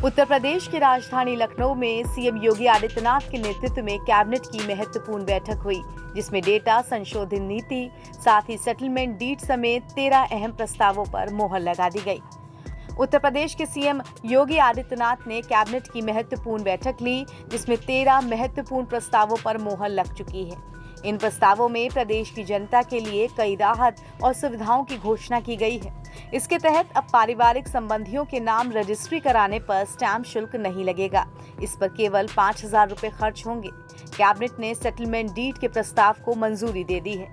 उत्तर प्रदेश की राजधानी लखनऊ में सीएम योगी आदित्यनाथ के नेतृत्व में कैबिनेट की महत्वपूर्ण बैठक हुई, जिसमें डेटा संशोधन नीति, साथ ही सेटलमेंट डीड समेत 13 अहम प्रस्तावों पर मोहर लगा दी गई। उत्तर प्रदेश के सीएम योगी आदित्यनाथ ने कैबिनेट की महत्वपूर्ण बैठक ली, जिसमें 13 महत्वपूर्ण प्रस्तावों पर मोहर लग चुकी है। इन प्रस्तावों में प्रदेश की जनता के लिए कई राहत और सुविधाओं की घोषणा की गई है। इसके तहत अब पारिवारिक संबंधियों के नाम रजिस्ट्री कराने पर स्टैंप शुल्क नहीं लगेगा। इस पर केवल 5,000 रुपए खर्च होंगे। कैबिनेट ने सेटलमेंट डीड के प्रस्ताव को मंजूरी दे दी है।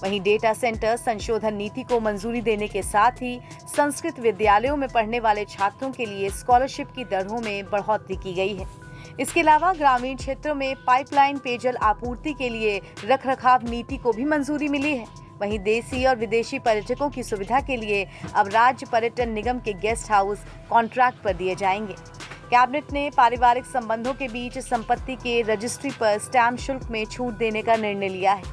वहीं डेटा सेंटर संशोधन नीति को मंजूरी देने के साथ ही संस्कृत विद्यालयों में पढ़ने वाले छात्रों के लिए स्कॉलरशिप की दरों में बढ़ोतरी की गई है। इसके अलावा ग्रामीण क्षेत्रों में पाइपलाइन पेयजल आपूर्ति के लिए रखरखाव नीति को भी मंजूरी मिली है। वहीं देसी और विदेशी पर्यटकों की सुविधा के लिए अब राज्य पर्यटन निगम के गेस्ट हाउस कॉन्ट्रैक्ट पर दिए जाएंगे। कैबिनेट ने पारिवारिक संबंधों के बीच संपत्ति के रजिस्ट्री पर स्टैंप शुल्क में छूट देने का निर्णय लिया है।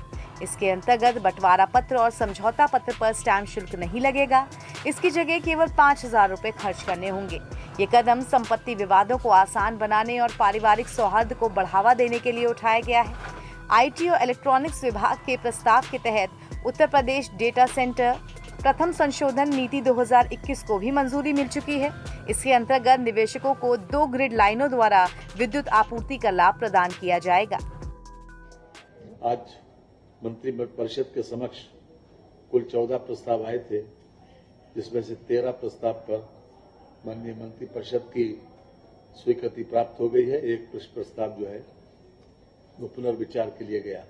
इसके अंतर्गत बंटवारा पत्र और समझौता पत्र पर स्टैंप शुल्क नहीं लगेगा। इसकी जगह केवल 5,000 रुपए खर्च करने होंगे। ये कदम संपत्ति विवादों को आसान बनाने और पारिवारिक सौहार्द को बढ़ावा देने के लिए उठाया गया है। आईटी और इलेक्ट्रॉनिक्स विभाग के प्रस्ताव के तहत उत्तर प्रदेश डेटा सेंटर प्रथम संशोधन नीति 2021 को भी मंजूरी मिल चुकी है। इसके अंतर्गत निवेशकों को 2 ग्रिड लाइनों द्वारा विद्युत आपूर्ति का लाभ प्रदान किया जाएगा। आज मंत्रिपरिषद के समक्ष कुल 14 प्रस्ताव आए थे, जिसमें से 13 प्रस्ताव पर माननीय मंत्रिपरिषद की स्वीकृति प्राप्त हो गई है। एक प्रस्ताव जो है वो पुनर्विचार के लिए गया।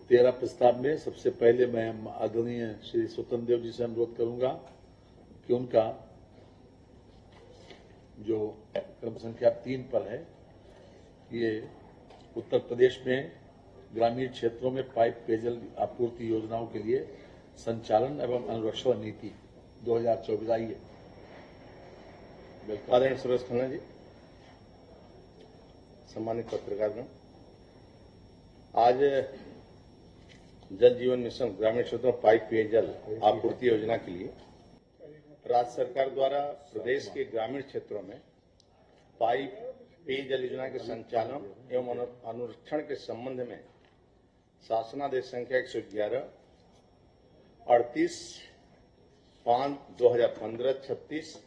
13 प्रस्ताव में सबसे पहले मैं आदरणीय श्री स्वतंत्र देव जी से अनुरोध करूंगा कि उनका जो क्रम संख्या 3 पर है, ये उत्तर प्रदेश में ग्रामीण क्षेत्रों में पाइप पेयजल आपूर्ति योजनाओं के लिए संचालन एवं अनुरक्षण नीति 2024 आई है। आदरणीय सुरेश खन्ना जी, सम्मानित पत्रकारगण, आज जल जीवन मिशन ग्रामीण क्षेत्रों में पाइप पेयजल आपूर्ति योजना के लिए राज्य सरकार द्वारा प्रदेश के ग्रामीण क्षेत्रों में पाइप पेयजल योजना के संचालन एवं अनुरक्षण के संबंध में शासनादेश संख्या 111 38/5/2015 36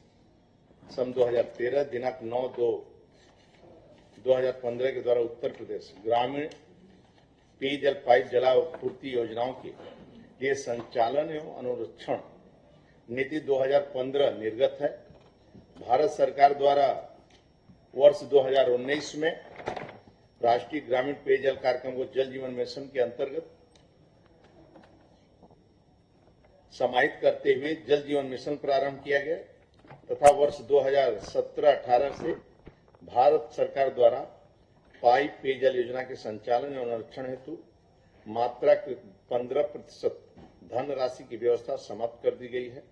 सन 2013 दिनांक 9/2/2015 के द्वारा उत्तर प्रदेश ग्रामीण पेयजल पाइप जलापूर्ति योजनाओं के लिए संचालन एवं अनुरक्षण नीति 2015 निर्गत है। भारत सरकार द्वारा वर्ष 2019 में राष्ट्रीय ग्रामीण पेयजल कार्यक्रम को जल जीवन मिशन के अंतर्गत समाहित करते हुए जल जीवन मिशन प्रारंभ किया गया तथा वर्ष 2017-18 से भारत सरकार द्वारा पाइप पेयजल योजना के संचालन एवं अनुरक्षण हेतु मात्राकृत 15% धनराशि की व्यवस्था समाप्त कर दी गई है।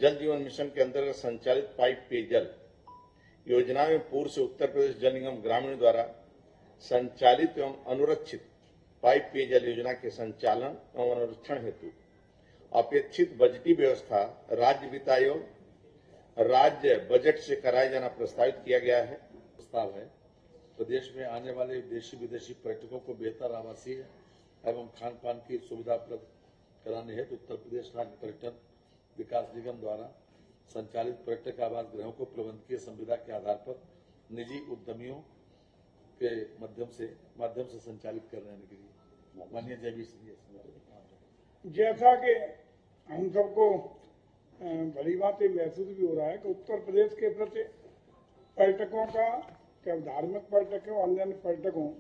जल जीवन मिशन के अंतर्गत संचालित पाइप पेयजल योजना में पूर्व से उत्तर प्रदेश जल निगम ग्रामीण द्वारा संचालित एवं अनुरक्षित पाइप पेयजल योजना के संचालन एवं अनुरक्षण हेतु अपेक्षित बजटीय व्यवस्था राज्य वित्त आयोग राज्य बजट से कराया जाना प्रस्तावित किया गया है। प्रस्ताव है प्रदेश में आने वाले देशी विदेशी पर्यटकों को बेहतर आवासीय एवं खान पान की सुविधा उपलब्ध कराने हेतु उत्तर प्रदेश राज्य पर्यटन विकास निगम द्वारा संचालित पर्यटक आवास गृहों को प्रबंधकीय संविदा के आधार पर निजी उद्यमियों के माध्यम से संचालित करने के लिए माननीय जयवीर सिंह, जैसा कि हम सबको बड़ी बात महसूस भी हो रहा है कि उत्तर प्रदेश के प्रति पर्यटकों का, क्या धार्मिक पर्यटक हो अन्य पर्यटक हो,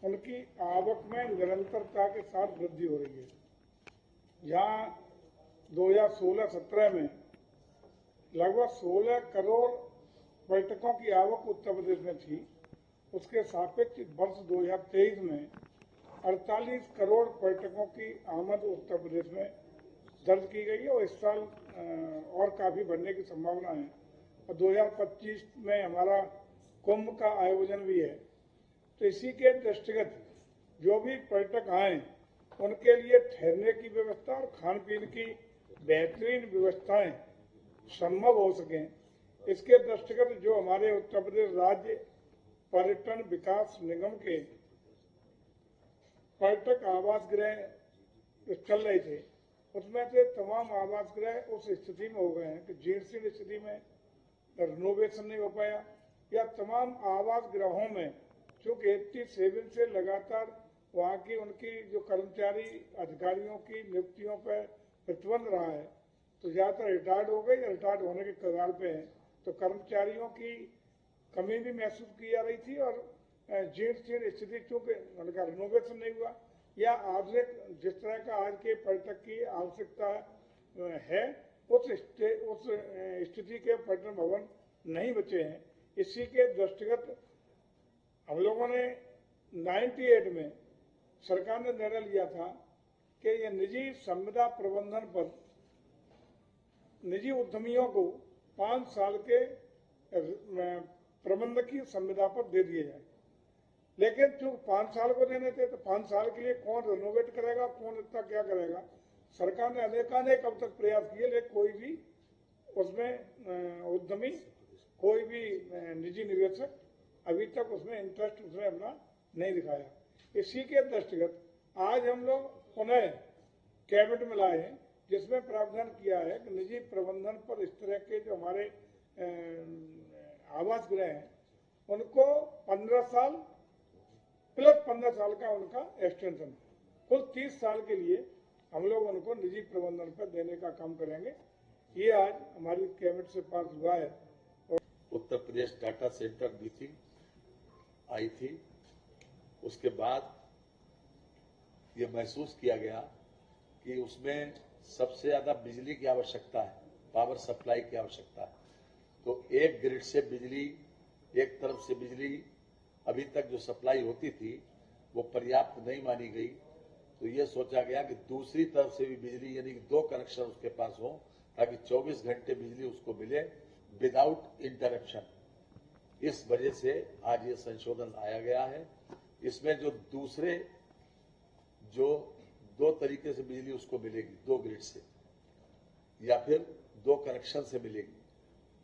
उनकी आवक में निरंतरता के साथ वृद्धि हो रही है। जहां 2016-17 में लगभग 16 करोड़ पर्यटकों की आवक उत्तर प्रदेश में थी, उसके सापेक्ष वर्ष 2023 में 48 करोड़ पर्यटकों की आमद उत्तर प्रदेश में दर्ज की गई है और इस साल और काफी बढ़ने की संभावना है। और 2025 में हमारा कुंभ का आयोजन भी है। तो इसी के दृष्टिगत जो भी पर्यटक आए उनके लिए ठहरने की व्यवस्था और खान पीन की बेहतरीन व्यवस्थाएं संभव हो सके, इसके दृष्टिगत जो हमारे उत्तर प्रदेश राज्य पर्यटन विकास निगम के पर्यटक आवास गृह चल रहे थे, उसमें से तमाम आवास गृह उस स्थिति में हो गए हैं कि जीर्ण स्थिति में, रिनोवेशन नहीं हो पाया, या तमाम आवास गृहों में चूंकि 87 से लगातार वहाँ की उनकी जो कर्मचारी अधिकारियों की नियुक्तियों पर प्रतिबंध रहा है, तो ज्यादातर रिटायर्ड हो गए या रिटायर्ड होने के कगार पे हैं, तो कर्मचारियों की कमी भी महसूस की जा रही थी और जीर्ण स्थिति चूंकि उनका रिनोवेशन नहीं हुआ या आधुनिक जिस तरह का आज के पर्यटक की आवश्यकता है उस स्थिति के पर्यटन भवन नहीं बचे हैं। इसी के दृष्टिगत हम लोगों ने 98 में सरकार ने निर्णय लिया था कि ये निजी संविदा प्रबंधन पर निजी उद्यमियों को 5 साल के प्रबंधकीय संविदा पर दे दिए जाए, लेकिन जो 5 साल को देने थे तो 5 साल के लिए कौन रिनोवेट करेगा, कौन इतना क्या करेगा। सरकार ने अनेकानेक अब तक प्रयास किए, लेकिन कोई भी उसमें उद्यमी, कोई भी निजी निवेशक अभी तक उसमें इंटरेस्ट उसने अपना नहीं दिखाया। इसी के दृष्टिगत आज हम लोग पुनः कैबिनेट में लाए हैं, जिसमें प्रावधान किया है कि निजी प्रबंधन पर इस तरह के जो हमारे आवास गृह हैं उनको 15 साल प्लस 15 साल का उनका एक्सटेंशन, कुल 30 साल के लिए हम लोग उनको निजी प्रबंधन पर देने का काम करेंगे। ये आज हमारी कैबिनेट से पास हुआ है। Uttar Pradesh data centre meeting I थी, उसके बाद ये महसूस किया गया कि उसमें सबसे ज्यादा बिजली की आवश्यकता है, पावर सप्लाई की आवश्यकता है। तो एक ग्रिड से बिजली, एक तरफ से बिजली अभी तक जो सप्लाई होती थी वो पर्याप्त नहीं मानी गई, तो ये सोचा गया कि दूसरी तरफ से भी बिजली, यानी 2 कनेक्शन उसके पास हो ताकि 24 घंटे बिजली उसको मिले विदाउट इंटरप्शन। इस वजह से आज ये संशोधन लाया गया है। इसमें जो दूसरे जो 2 तरीके से बिजली उसको मिलेगी, 2 ग्रिड से या फिर 2 कनेक्शन से मिलेगी,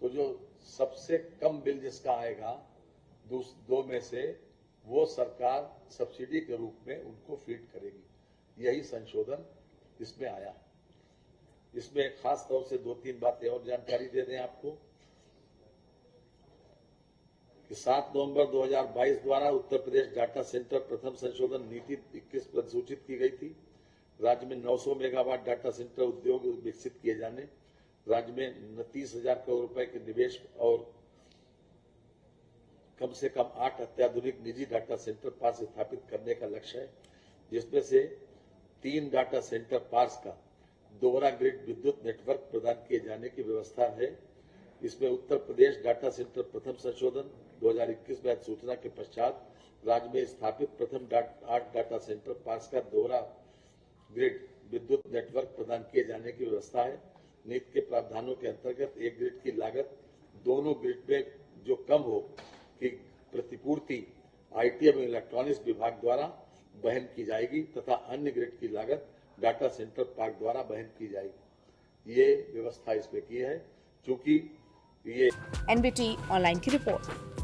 तो जो सबसे कम बिल जिसका आएगा 2 में से वो सरकार सब्सिडी के रूप में उनको फीड करेगी। यही संशोधन इसमें आया। इसमें खास तौर से 2-3 बातें और जानकारी दे दें आपको कि 7 नवंबर 2022 द्वारा उत्तर प्रदेश डाटा सेंटर प्रथम संशोधन नीति 21 पर सूचित की गई थी। राज्य में 900 मेगावाट डाटा सेंटर उद्योग विकसित किए जाने, राज्य में 29,000 करोड़ रुपए के निवेश और कम से कम 8 अत्याधुनिक निजी डाटा सेंटर पार्क स्थापित करने का लक्ष्य है, जिसमें से 3 डाटा सेंटर पार्क का दोहरा ग्रिड विद्युत नेटवर्क प्रदान किए जाने की व्यवस्था है। इसमें उत्तर प्रदेश डाटा सेंटर प्रथम संशोधन 2021 में सूचना के पश्चात राज्य में स्थापित प्रथम 8 डाटा सेंटर पार्क का दोहरा ग्रिड विद्युत नेटवर्क प्रदान किए जाने की व्यवस्था है। नीति के प्रावधानों के अंतर्गत एक ग्रिड की लागत दोनों ग्रिड में जो कम हो की प्रतिपूर्ति आईटी एवं इलेक्ट्रॉनिक्स विभाग द्वारा वहन की जाएगी तथा अन्य ग्रिड की लागत डाटा सेंटर पार्क द्वारा वहन की जाएगी। ये व्यवस्था इसमें की है, चूंकि ये एनबीटी ऑनलाइन की रिपोर्ट।